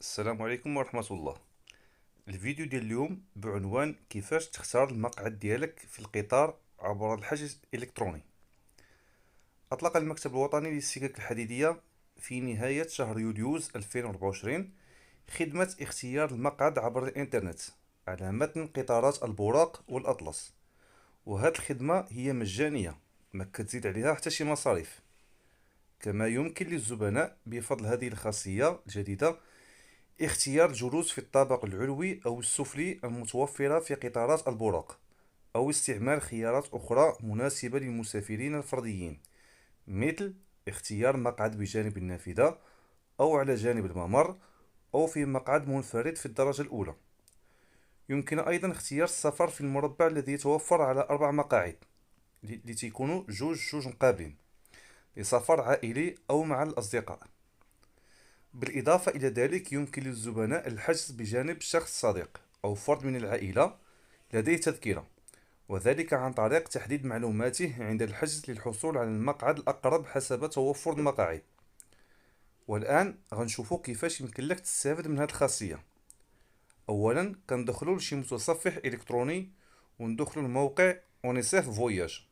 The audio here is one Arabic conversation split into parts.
السلام عليكم ورحمة الله. الفيديو ديال اليوم بعنوان كيفاش تختار المقعد ديالك في القطار عبر الحجز الإلكتروني. أطلق المكتب الوطني للسكك الحديدية في نهاية شهر يوليوز 2024 خدمة اختيار المقعد عبر الإنترنت على متن قطارات البوراق والأطلس، وهذه الخدمة هي مجانية، ما كتزيد عليها حتى شي مصاريف. كما يمكن للزبناء بفضل هذه الخاصية الجديدة اختيار الجلوس في الطابق العلوي أو السفلي المتوفرة في قطارات البراق، أو استعمال خيارات أخرى مناسبة للمسافرين الفرديين، مثل اختيار مقعد بجانب النافذة أو على جانب الممر أو في مقعد منفرد في الدرجة الأولى. يمكن أيضا اختيار السفر في المربع الذي يتوفر على 4 مقاعد لتكونوا جوج مقابلين لسفر عائلي أو مع الأصدقاء. بالإضافة إلى ذلك يمكن للزبناء الحجز بجانب شخص صديق أو فرد من العائلة لديه تذكرة، وذلك عن طريق تحديد معلوماته عند الحجز للحصول على المقعد الأقرب حسب توفر المقاعد. والآن غنشوفو كيفاش يمكن لك تستافد من هذه الخاصية. أولا كندخلو لشي متصفح إلكتروني وندخلو الموقع أونيسيف فواياج.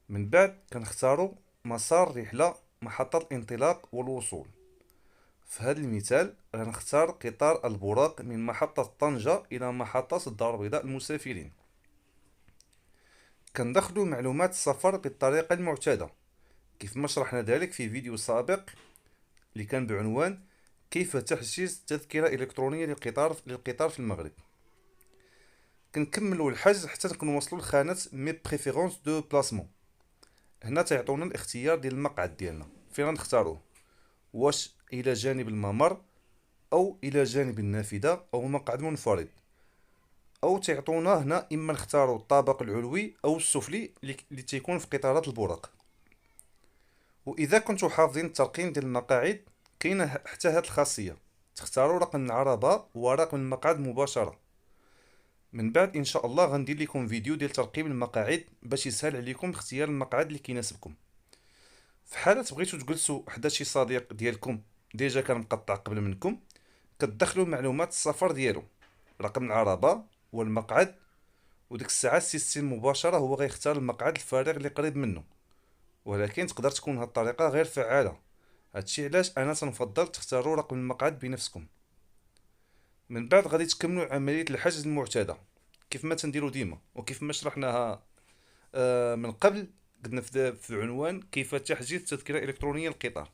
من بعد كنختارو مسار الرحلة، محطة الانطلاق والوصول. في هذا المثال غنختار قطار البراق من محطة طنجة إلى محطة الدار البيضاء المسافرين. كندخلو معلومات السفر بالطريقة المعتادة كيف ما شرحنا ذلك في فيديو سابق اللي كان بعنوان كيف تحجز تذكرة إلكترونية للقطار في المغرب. كنكملو الحجز حتى كنوصلو لخانة مي بريفيرونس دو بلاسمون. هنا تيعطونا الاختيار ديال المقعد ديالنا فين غنختاروه، واش إلى جانب الممر أو إلى جانب النافذة أو مقعد منفرد، أو تعطونا هنا إما نختارو الطابق العلوي أو السفلي اللي تيكون في قطارات البراق. وإذا كنتو حافظين الترقيم ديال المقاعد كاينة حتى هاد الخاصية، تختاروا رقم العربة ورقم المقعد مباشرة. من بعد إن شاء الله غندير لكم فيديو ديال ترقيم المقاعد باش يسهل عليكم اختيار المقعد اللي كيناسبكم. في حالة بغيتو تجلسوا حدا شي صديق ديالكم ديجا كان مقطع قبل منكم، كتدخلوا معلومات السفر ديالو، رقم العربة والمقعد، وديك الساعة السيستم مباشرة هو غيختار المقعد الفارغ اللي قريب منه. ولكن تقدر تكون هاد الطريقة غير فعالة، هادشي علاش انا تنفضل تختاروا رقم المقعد بنفسكم. من بعد غادي تكملوا عملية الحجز المعتادة كيف ما تنديروا ديما وكيف ما شرحناها من قبل. قلنا في عنوان كيف تحجيز تذكرة إلكترونية للقطار.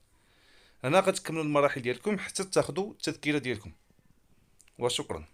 هنا غتكملوا المراحل ديالكم حتى تاخذوا التذكرة ديالكم، وشكرا.